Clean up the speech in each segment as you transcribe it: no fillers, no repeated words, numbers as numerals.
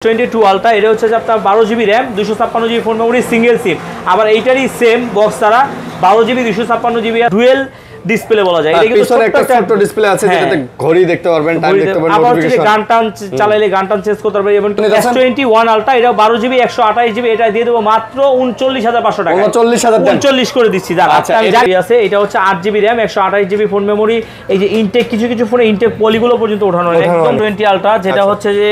22 ultra এটা হচ্ছে যে আপনার 12 GB RAM 256 GB phone memory single SIM. আবার এইটারই সেম বক্স ছাড়া 12 জিবি 256 জিবি ডুয়েল ডিসপ্লে বলা যায়। এটা কিন্তু পিছনে একটা ছোট ডিসপ্লে আছে যেটাতে ঘড়ি দেখতে পারবেন, টাইম দেখতে পারবেন, নোটিফিকেশন, গান টান চালাইলে গান টান চেঞ্জ করতে পারবেন। এবং S21 আলট্রা এটা 12 জিবি 128 জিবি এটা দিয়ে দেব মাত্র 39500 টাকা। 39 করে দিচ্ছি। আচ্ছা আছে এটা হচ্ছে 8 GB RAM 128 GB phone memory. এই যে ইনটেক কিছু ফোনে ইনটেক পলিগুলো পর্যন্ত ওঠানো হয় একদম 20 আলট্রা যেটা হচ্ছে যে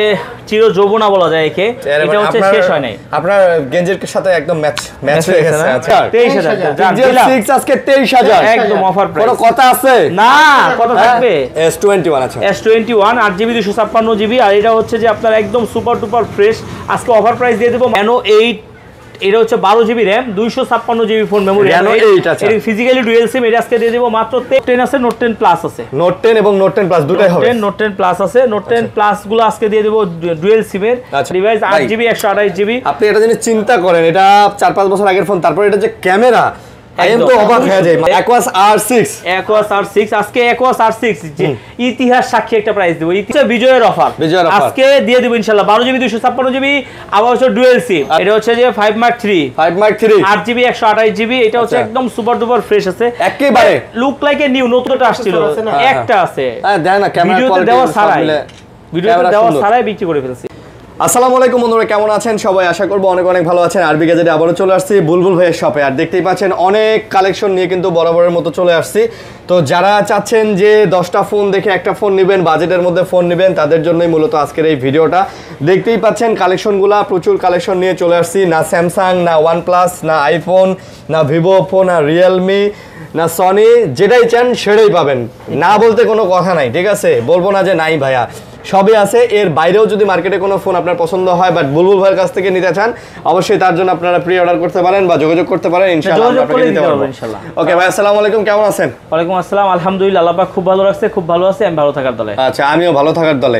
চির যৌবনা বলা যায় একে। এটা হচ্ছে শেষ হয় নাই। আপনার গেঞ্জের সাথে একদম ম্যাচ হয়ে গেছে। আচ্ছা 23000 6 আজকে 23000 একদম অফার প্রাইস। কোনো কথা আছে না, কথা থাকবে। S21 আছে, S21 8 জিবি 256 জিবি আর এটা হচ্ছে যে আপনার একদম সুপার ডুপার ফ্রেশ। আজকে অফার প্রাইস দিয়ে দেব Nano 8। এটা হচ্ছে 12 GB RAM 256 GB phone memory. Nano 8 আছে। এটা ফিজিক্যালি ডুয়াল সিম। এটা আজকে দিয়ে দেব মাত্র 10 আছে, নোট 10 প্লাস আছে। নোট 10 এবং নোট 10 প্লাস দুটোই হবে। নোট 10 প্লাস আছে, নোট 10 প্লাস গুলো আজকে দিয়ে দেব ডুয়াল সিমের ডিভাইস 8 জিবি 128 জিবি। আপনি এটা যদি চিন্তা করেন, এটা 4-5 বছর আগের ফোন, তারপর এটা যে ক্যামেরা একদম অবাক হয়ে যায়। Aquos R6 আজকে Aquos R6 যে ইতিহাস সাক্ষী একটা প্রাইস দেব। ইতিহাস বিজয়ের অফার আজকে দিয়ে দেব ইনশাআল্লাহ 12 জিবি 256 জিবি আবার হচ্ছে ডুয়াল সিম। এটা হচ্ছে যে 5 Mark 3 8 জিবি 128 জিবি। এটা হচ্ছে একদম সুপার ডুপার ফ্রেশ আছে একেবারে, লুক লাইক এ নিউ। নতুনটা আসছিল একটা আছে, হ্যাঁ দেন না ক্যামেরা কোয়ালিটি ভিডিওতে দেওয়া ছাড়াই বিক্রি করে ফেলছি। আসসালামু আলাইকুম বন্ধুরা, কেমন আছেন সবাই? আশা করব অনেক ভালো আছেন। আরবি গ্যাজেটে আবারও চলে আসছি বুলবুল ভাইয়ের শপে। আর দেখতেই পাচ্ছেন অনেক কালেকশন নিয়ে কিন্তু বরাবরের মতো চলে আসছি। তো যারা চাচ্ছেন যে 10টা ফোন দেখে একটা ফোন নেবেন, বাজেটের মধ্যে ফোন নেবেন, তাদের জন্যই মূলত আজকের এই ভিডিওটা। দেখতেই পাচ্ছেন কালেকশনগুলা, প্রচুর কালেকশন নিয়ে চলে আসছি। না স্যামসাং, না ওয়ানপ্লাস, না আইফোন, না ভিভো ওপো, না রিয়েলমি, না সনি, যেটাই চান সেটাই পাবেন। না বলতে কোনো কথা নাই, ঠিক আছে? বলবো না যে নাই ভাইয়া, সবই আছে। এর বাইরেও যদি মার্কেটে কোনো ফোন আপনার পছন্দ হয় বাট বুলবুল ভাইয়ের কাছ থেকে নিতে চান, অবশ্যই তার জন্য আপনারা প্রি অর্ডার করতে পারেন বা যোগাযোগ করতে পারেন। ইনশাআল্লাহ আপনাকে দিতে পারবো ইনশাআল্লাহ। ওকে ভাই, আসসালামু আলাইকুম, কেমন আছেন? ওয়ালাইকুম আসসালাম, আলহামদুলিল্লাহ, আল্লাহ পাক খুব ভালো রাখছে, খুব ভালো আছে। আমি ভালো থাকার দলে। আচ্ছা, আমিও ভালো থাকার দলে।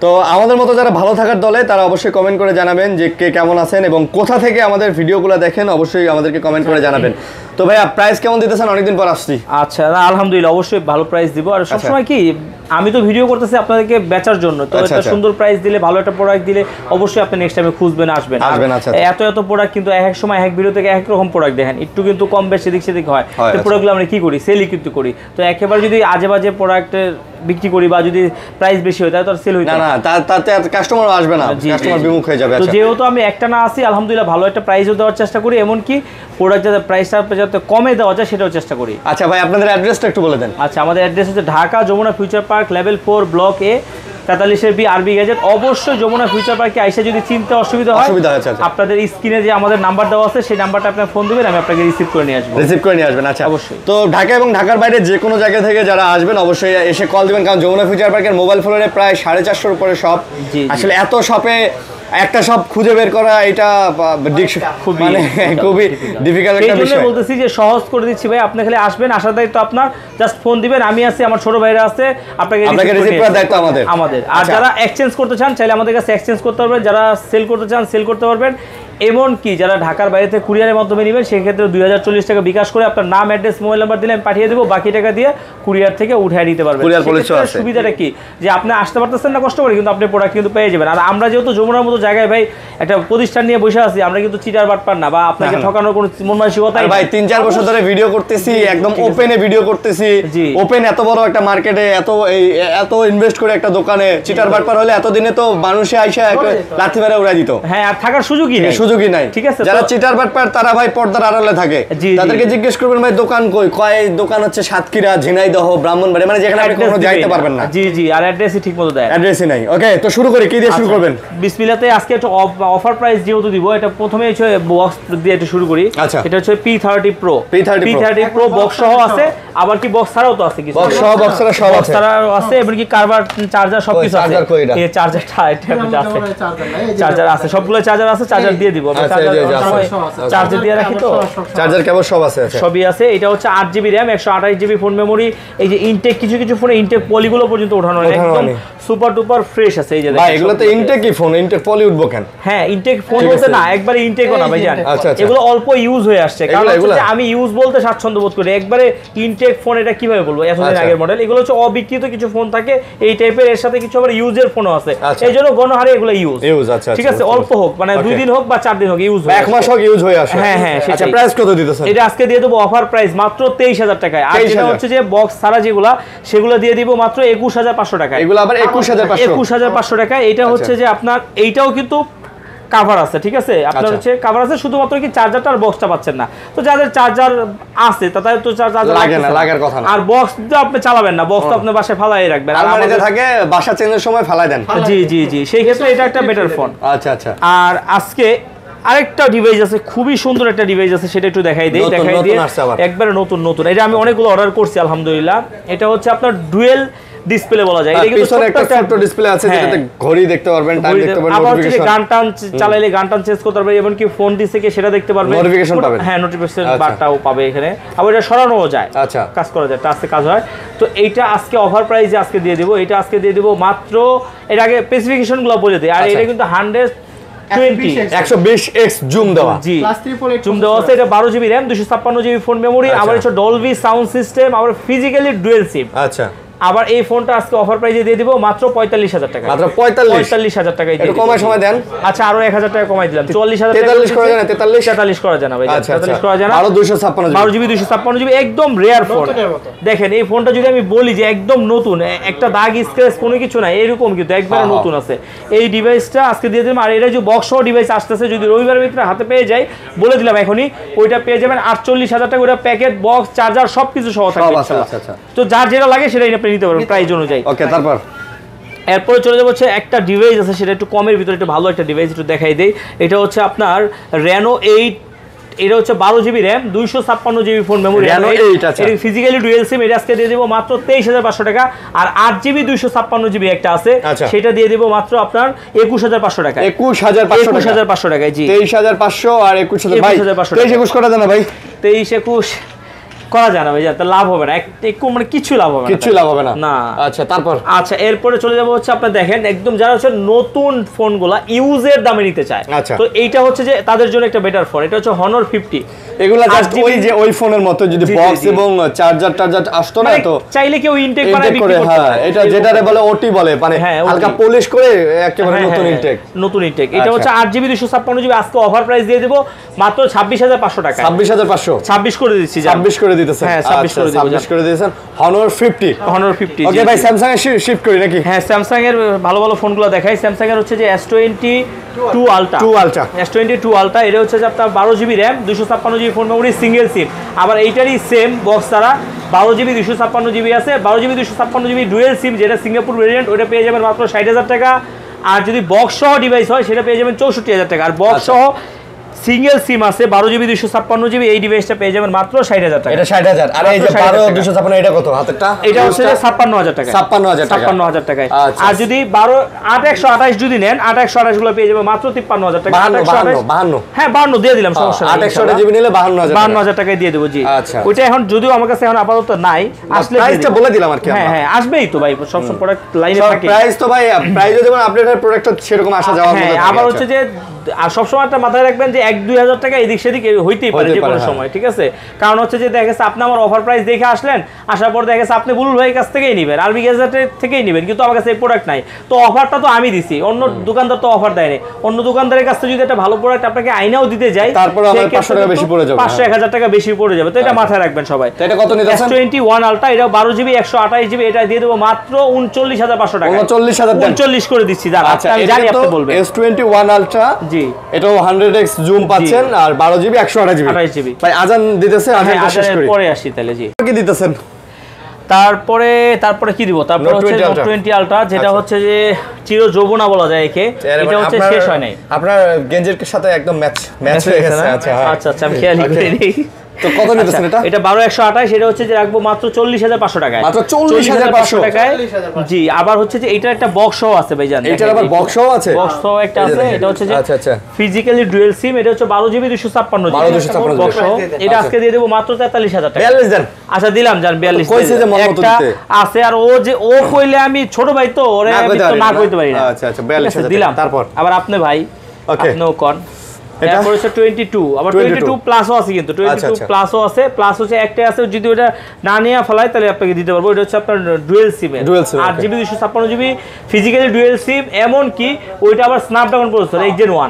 তো আমাদের মতো যারা ভালো থাকার দলে তারা অবশ্যই কমেন্ট করে জানাবেন যে কে কেমন আছেন এবং কোথা থেকে আমাদের ভিডিওগুলো দেখেন, অবশ্যই আমাদেরকে কমেন্ট করে জানাবেন। তো ভাইয়া প্রাইস কেমন দিতেছেন? অনেকদিন পর আসছি। আচ্ছা, আলহামদুলিল্লাহ, অবশ্যই ভালো প্রাইস দিব। আর সবসময় কি আমি তো ভিডিও করতেছি আপনাদেরকে বেচার জন্য, তো একটা সুন্দর প্রাইস দিলে, ভালো একটা প্রোডাক্ট দিলে অবশ্যই আপনি নেক্সট টাইমে খুঁজবেন, আসবেন। আচ্ছা, এত প্রোডাক্ট কিন্তু এক সময় এক ভিডিও থেকে এক রকম প্রোডাক্ট দেখেন, একটু কিন্তু কম বেশি এদিক সেদিক হয়। তো প্রোডাক্টগুলো আমরা কি করি, সেলই কিন্তু করি। তো একেবারে যদি আজে বাজে প্রোডাক্টের বিক্রি করি বা যদি প্রাইস বেশি হয় তাহলে তো সেল হইতে না, তাতে কাস্টমার আসবে না, কাস্টমার বিমুখ হয়ে যাবে। তো যেহেতু আমি একটা না আসি, আলহামদুলিল্লাহ ভালো একটা প্রাইসও দেওয়ার চেষ্টা করি, এমনকি প্রোডাক্ট যাতে প্রাইসটা যাতে কমে দেওয়া যায় সেটাও চেষ্টা করি। আচ্ছা ভাই, আপনাদের অ্যাড্রেসটা একটু বলে দেন। আচ্ছা, আমাদের অ্যাড্রেস হচ্ছে Dhaka Jamuna future park level 4 block A 43 RB gadget. অবশ্যই যমুনা ফিউচার পার্কে আইসা যদি চিনতে অসুবিধা হয়, আপনাদের স্ক্রিনে যে আমাদের নাম্বার দেওয়া আছে সেই নাম্বারটা আপনি ফোন দিবেন, আমি আপনাকে রিসিভ করে নিয়ে আসবেন। আচ্ছা, অবশ্যই। তো ঢাকা এবং ঢাকার বাইরে যে কোনো জায়গা থেকে যারা আসবেন অবশ্যই এসে কল দিবেন, কারণ যমুনা ফিউচার পার্কের মোবাইল ফোনে প্রায় 450 উপরে শপ। আসলে এত শপে একটা সব খুঁজে বের করা এটা খুবই ডিফিকাল্ট একটা বিষয়। বলতেছি যে সহজ করে দিচ্ছি ভাই, আপনি খালি আসবেন, আসার দায়িত্ব আপনার। জাস্ট ফোন দিবেন, আমি আছি, আমার ছোট ভাইরা আছে, আপনাকে রিসিভ করার দায়িত্ব আমাদের। আর যারা এক্সচেঞ্জ করতে চান চাইলে আমাদের কাছে এক্সচেঞ্জ করতে পারবেন, যারা সেল করতে চান সেল করতে পারবেন। এমনকি যারা ঢাকার বাইরে থেকে কুরিয়ারের মাধ্যমে নেবেন সেক্ষেত্রে 2040 টাকা বিকাশ করে আপনার নাম, অ্যাড্রেস, মোবাইল নাম্বার দিলে আমি পাঠিয়ে দেবো, বাকি টাকা দিয়ে কুরিয়ার থেকে উঠিয়ে নিতে পারবেন। সুবিধাটা কি যে আপনি আসতে পারতেছেন না কষ্ট করে, কিন্তু আপনি প্রোডাক্ট কিন্তু পেয়ে যাবেন। আর আমরা যেহেতু যমুনার মতো জায়গায় ভাই একটা প্রতিষ্ঠান নিয়ে বসে আছি, আমরা কিন্তু চিটার বাটপার না বা আপনাকে ঠকানোর কোনো মন মানসিকতা নাই ভাই। 3-4 বছর ধরে ভিডিও করতেছি, একদম ওপেনে ভিডিও করতেছি। ওপেন এত বড় একটা মার্কেটে এত ইনভেস্ট করে একটা দোকানে চিটার বাটপার হলে এতদিনে তো মানুষে আইসা লাথি মেরে উড়াই দিত। হ্যাঁ, আর থাকার সুযোগই নাই। ঠিক আছে, যারা চিটার বাটপার তারা ভাই পর্দার আড়ালে থাকে, তাদেরকে জিজ্ঞেস করবেন ভাই দোকান কয় দোকান হচ্ছে সাতক্ষীরা, ঝিনাইদহ, ব্রাহ্মণবাড়ি, মানে যেখানে আপনি কখনো যাইতে পারবেন না। জি, আর অ্যাড্রেসই ঠিকমতো দেয়, অ্যাড্রেসই নাই। ওকে, তো শুরু করি, কি দিয়ে শুরু করবেন? বিসমিল্লাহতে আজকে একটা অফার প্রাইস যেহেতু দিব, এটা প্রথমে হচ্ছে বক্স দিয়ে একটু শুরু করি। আচ্ছা, এটা হচ্ছে P30 Pro বক্স সহ আছে, আবার কি বক্স ছাড়াও তো আছে, কিছু বক্স সহ বক্স ছাড়া সব আছে, আছে এবং কি কারবার চার্জার সবকিছু আছে। এই চার্জারটা এটা আছে, চার্জার আছে, সবগুলো চার্জার আছে, চার্জার দিয়ে দিব। চার্জার দিয়ে রাখি, তো চার্জার কেবল সব আছে, সবই আছে। এটা হচ্ছে 8 GB RAM 128 GB phone memory. এই যে ইনটেক কিছু ফোনে ইনটেক পলিগুলো পর্যন্ত ওঠানো হয় একদম সুপার ডুপার ফ্রেশ আছে এই যে ভাই এগুলো তো ইনটেকই ফোন, ইনটেক পলি উঠবো কেন? হ্যাঁ ইনটেক ফোন বলতে না, একবারে ইনটেকও না ভাই জান, এগুলো অল্প ইউজ হয়ে আসছে, কারণ হচ্ছে আমি ইউজ বলতে স্বাচ্ছন্দ্য বোধ করি, একবারে ইনটেক ফোন এটা কিভাবে বলবো, এতদিন আগের মডেল, এগুলো হচ্ছে অবিকৃত কিছু ফোন থাকে এই টাইপের, এর সাথে কিছু আবার ইউজের ফোনও আছে, এই জন্য গণহারে এগুলো ইউজ। আচ্ছা ঠিক আছে, অল্প হোক মানে 2 দিন হোক বা 4 দিন হোক ইউজ, এক মাস হোক ইউজ হয়ে আসে। হ্যাঁ হ্যাঁ। আচ্ছা প্রাইস কত দিতেছেন? এটা আজকে দিয়ে দেবো অফার প্রাইস মাত্র 23000 টাকায়, আর যেটা হচ্ছে যে বক্স ছাড়া যেগুলা সেগুলো দিয়ে দিব মাত্র 21500 টাকায়। এগুলো আবার 21500 টাকায়। এটা হচ্ছে যে আপনার এইটাও কিন্তু কভার আছে, ঠিক আছে, আপনার হচ্ছে কভার আছে, শুধুমাত্র কি চার্জারটা আর বক্সটা পাচ্ছেন না, তো যাদের চার্জার আছে তাদের তো চার্জার লাগে না, লাগার কথা না, আর বক্স তো আপনি চালাবেন না, বক্স তো আপনি বাসায় ফালাই রাখবেন, আর আমাদের থাকে বাসা চেঞ্জের সময় ফালাই দেন। জি জি জি, সেই ক্ষেত্রে এটা একটা বেটার ফোন। আচ্ছা আচ্ছা। আর আজকে আরেকটা ডিভাইস আছে, খুবই সুন্দর একটা ডিভাইস আছে, সেটা একটু দেখাই দিই, একবারে নতুন, এটা আমি অনেকগুলো অর্ডার করছি আলহামদুলিল্লাহ। এটা হচ্ছে আপনার ডুয়েল ডিসপ্লে বলা যায়, এটা কিন্তু পিছনে একটা ছোট ডিসপ্লে আছে যেটাতে ঘড়ি দেখতে পারবেন, টাইম দেখতে পারবেন, আবার হচ্ছে গান টান চালাইলে গান টান চেঞ্জ করতে পারবেন, এমন কি ফোন দিছে কি সেটা দেখতে পারবেন, নোটিফিকেশন পাবেন, হ্যাঁ নোটিফিকেশন বারটাও পাবে এখানে, আবার এটা সরানোও যায়, আচ্ছা কাজ করা যায়, টাচে কাজ হয়। তো এইটা আজকে অফার প্রাইসে আজকে দিয়ে দিব, এটা আজকে দিয়ে দিব মাত্র, এর আগে স্পেসিফিকেশনগুলো বলে দিই, আর এটা কিন্তু 120x জুম দেওয়া, জি জুম দেওয়া আছে, এটা 12 GB RAM 256 GB phone memory, আবার হচ্ছে ডলবি সাউন্ড সিস্টেম, আবার ফিজিক্যালি ডুয়াল সিম। আচ্ছা, আবার এই ফোনটা আজকে অফার প্রাইসে দিয়ে দিব মাত্র 45000 টাকা, মাত্র 45000 টাকায় দিয়ে একটু কমাই সময় দেন। আচ্ছা আরো 1000 টাকা কমাই দিলাম, 44000 টাকা, 43 করা যায় না, 43 করা যায় না ভাই, 43 করা যায় না, আরো 256 জিবি 256 জিবি একদম রেয়ার ফোন। দেখেন এই ফোনটা যদি আমি বলি যে একদম নতুন, একটা দাগ স্ক্র্যাচ কোনো কিছু নাই, এরকম কিন্তু একবারে নতুন আছে এই ডিভাইসটা আজকে দিয়ে দিলাম। আর এটা যে বক্স সহ ডিভাইস আসতেছে, যদি রবিবারের ভিতরে হাতে পেয়ে যাই, বলে দিলাম এখনই, ওইটা পেয়ে যাবেন 48000 টাকা, ওটা প্যাকেট বক্স চার্জার সবকিছু সহ থাকবে। আচ্ছা, তো যার যেটা লাগে সেটাই আপনি নিতে পারবেন প্রাইস অনুযায়ী। ওকে, তারপর এরপরে চলে যাবো হচ্ছে একটা ডিভাইস আছে, সেটা একটু কমের ভিতরে একটু ভালো একটা ডিভাইস একটু দেখাই দেই। এটা হচ্ছে আপনার Reno 8, এটা হচ্ছে 12 GB RAM 256 GB phone memory, Reno 8 আছে, এটা ফিজিক্যালি ডুয়াল সিম, এটা আজকে দিয়ে দেব মাত্র 23500 টাকা। আর 8 জিবি 256 জিবি একটা আছে, সেটা দিয়ে দেব মাত্র আপনার 21500 টাকা, 21500 টাকায়। জি 23500 আর 21000 ভাই, 23 করা যায় না ভাই? 23-21 করা যায় না ভাই, যাতে লাভ হবে না, একটু মানে কিছু লাভ হবে না, কিছু লাভ হবে না না। আচ্ছা তারপর, আচ্ছা এরপরে চলে যাব হচ্ছে আপনি দেখেন একদম যারা হচ্ছে নতুন ফোনগুলা ইউজের দামে নিতে চায়, তো এইটা হচ্ছে যে তাদের জন্য একটা বেটার ফোন, এটা হচ্ছে Honor 50। এগুলা জাস্ট ওই যে ওই ফোনের মতো যদি বক্স এবং চার্জার আসতো না, তো চাইলে কেউ ইনটেক বানায় বিক্রি করতে পারে। হ্যাঁ, এটা যেটারে বলে ওটি বলে, মানে হালকা পলিশ করে একেবারে নতুন ইনটেক। এটা হচ্ছে 8 জিবি 256 জিবি, আজকে অফার প্রাইস দিয়ে দেব মাত্র 26500 টাকা, 26500, 26 করে দিচ্ছি, 26 করে দিতেছেন, হ্যাঁ 26 করে দিতেছেন। Honor 50, ওকে ভাই স্যামসাং এর শিফট করি নাকি? হ্যাঁ স্যামসাং এর ভালো ভালো ফোনগুলো দেখাই। স্যামসাং এর হচ্ছে যে S22 Ultra, S22 Ultra, এটা হচ্ছে যে আপনার 12 GB RAM 256 GB phone memory single SIM, আবার এইটারই সেম বক্স ছাড়া 12 জিবি 256 জিবি আছে, 12 জিবি 256 জিবি ডুয়েল সিম, যেটা সিঙ্গাপুর ভেরিয়েন্ট, ওটা পেয়ে যাবেন মাত্র 60000 টাকা। আর যদি বক্স সহ ডিভাইস হয় সেটা পেয়ে যাবেন 64000 টাকা। আর বক্স সহ সিঙ্গেল সিম আছে 12 জিবি 256 জিবি, এই ডিভাইসটা পেয়ে যাবেন মাত্র 60000 টাকা। এটা 60000, আর এই যে 12 256 এটা কত হাতেরটা? এটা হচ্ছে 56000 টাকা, 56000 টাকা। আর যদি 12 8128 যদি নেন, 8128 গুলো পেয়ে যাবেন মাত্র 53000 টাকা। 52 হ্যাঁ 52 দিয়ে দিলাম, সমস্যা নাই, 8128 জিবি নিলে 52000 টাকায় দিয়ে দেব। জি ওইটা এখন যদিও আমার কাছে এখন আপাতত নাই, আসলে প্রাইসটা বলে দিলাম আর কি। হ্যাঁ আসবেই তো ভাই, সব সময় প্রোডাক্ট লাইনে থাকে, প্রাইস তো ভাই প্রাইসে যেমন আপডেটের প্রোডাক্টটা সেরকম আসা যাওয়ার মধ্যে থাকে। আবার হচ্ছে যে আর সবসময় একটা মাথায় রাখবেন যে 1-2000 টাকা এদিক সেদিক হইতেই পারে যে কোনো সময়, ঠিক আছে? কারণ হচ্ছে যে দেখা গেছে আপনি আমার অফার প্রাইস দেখে আসলেন, আসার পর দেখা গেছে আপনি বুলবুল ভাইয়ের কাছ থেকেই নেবেন, আরবি গ্যাজেটের থেকেই নেবেন, কিন্তু আমার কাছে এই প্রোডাক্ট নাই, তো অফারটা তো আমি দিছি, অন্য দোকানদার তো অফার দেয়নি। অন্য দোকানদারের কাছ থেকে যদি একটা ভালো প্রোডাক্ট আপনাকে আইনাও দিতে যায়, তারপর আমার 500 টাকা বেশি পড়ে যাবে, 500-1000 টাকা বেশি পড়ে যাবে, তো এটা মাথায় রাখবেন সবাই। তো এটা কত নিতেছেন? S21 Ultra, এটা 12 জিবি 128 জিবি, এটা দিয়ে দেব মাত্র 39500 টাকা, 39000 করে দিচ্ছি। আচ্ছা আমি জানি আপনি বলবেন। S21 Ultra, জি এটাও 100x জুম পাচ্ছেন, আর 12 জিবি 128 জিবি। ভাই আজান দিতেছে, আজানটা শেষ করি, পরে আসি তাহলে। জি কি দিতেছেন? তারপরে কি দিব? তারপরে হচ্ছে Note 20 Ultra, যেটা হচ্ছে যে চির যৌবনা বলা যায় একে, এটা হচ্ছে শেষ হয় নাই। আপনার গেঞ্জির সাথে একদম ম্যাচ হয়ে গেছে। আচ্ছা আচ্ছা আমি খেয়ালই করিনি। তো কত নিতেছেন এটা? এটা 12128, এটা হচ্ছে যে রাখবো মাত্র 40500 টাকায়। মাত্র 40500 টাকায়। জি, আবার হচ্ছে যে এটা একটা বক্স সহ আছে ভাইজান। এটার আবার বক্স সহ আছে? বক্স সহ একটা আছে। এটা হচ্ছে যে আচ্ছা ফিজিক্যালি ডুয়াল সিম, এটা হচ্ছে 12GB 256GB বক্স সহ। এটা আজকে দিয়ে দেব মাত্র 43000 টাকা। 42 দেন। আচ্ছা দিলাম জান 42। কইছে যে মন মতো দিতে আছে, আর ও কইলে আমি ছোট ভাই তো ওরে আমি তো না কইতে পারি না। আচ্ছা 42000 দিলাম। তারপর আবার আপনি ভাই আপনিও কোন এটা এরপর হচ্ছে 22, আবার 22 প্লাসও আছে, কিন্তু 22 প্লাসও আছে। প্লাস হচ্ছে একটাই আছে, যদি ওটা না নিয়ে ফেলায় তাহলে আপনাকে দিতে পারবো। এটা হচ্ছে আপনার ডুয়েল সিম, 8GB 256GB ফিজিক্যালি ডুয়েল সিম, এমন কি ওইটা আবার স্ন্যাপড্রাগন প্রসেসর 8gen 1।